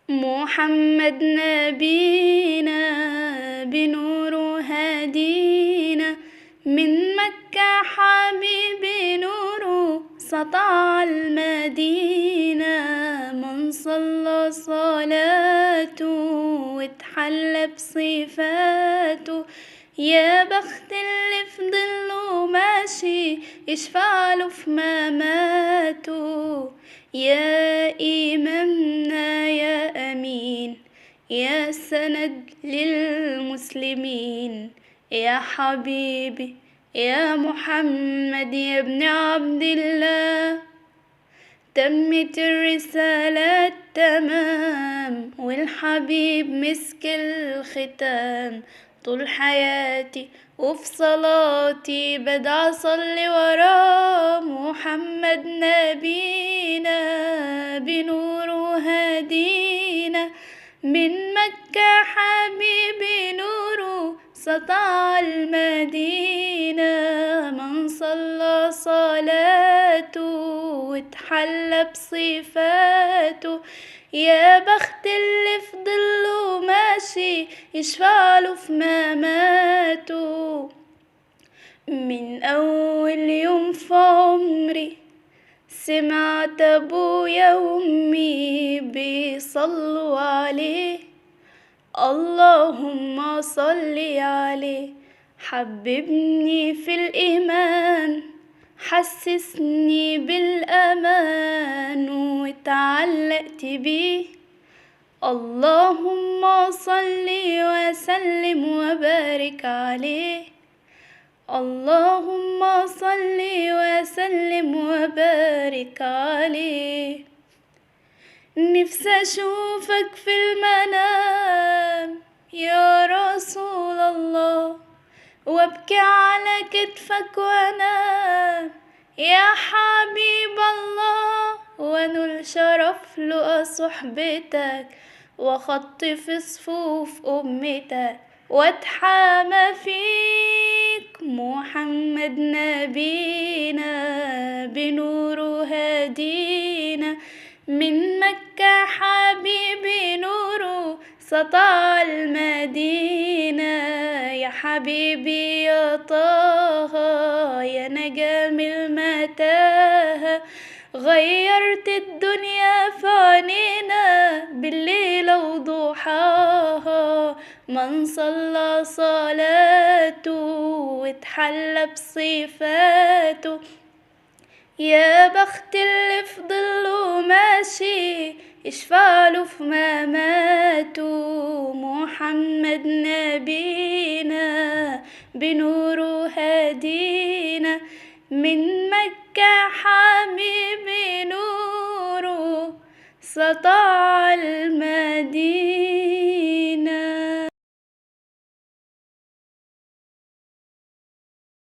محمد نبينا بنور هدينا، من مكة حبيبي نوره سطع المدينة. من صلى صلاته واتحلى بصفاته، يا بخت اللي في ضله ماشي يشفعله في مماته. يا إمامنا يا أمين، يا سند للمسلمين، يا حبيبي يا محمد يا ابن عبد الله. تمت الرسالة تمام والحبيب مسك الختام. طول حياتي وفي صلاتي بدعى أصلي وراه، محمد نبينا بنوره هدينا. من مكة حبيبي نوره سطع المدينة. من صلى صلاته واتحلى بصفاته، يا بخت اللي في ضله ماشي يشفعله في مماته. من أول يوم في عمري سمعت أبويا وأمي بيصلوا عليه، اللهم صل عليه. حببني في الإيمان، حسسني بالأمان واتعلقت بيه. اللهم صل وسلم وبارك عليه، اللهم صل وسلم وبارك عليه. نفسي أشوفك في المنام يا رسول الله، وابكي على كتفك وانام يا حبيب الله، وانول شرف لقى صحبتك وخطف صفوف أمتك واتحامى فيك. محمد نبينا بنوره هدينا، من مكة حبيبي نوره سطع المدينة. يا حبيبي يا طه يا نجم المتاهة، غيرت الدنيا في عينينا بالليل وضحاها. من صلى صلاته واتحلى بصفاته، يا بخت اللي في ضله ماشي يشفعله في مماته. محمد نبينا بنوره هدينا، من مكة حبيبي نوره سطع المدينة.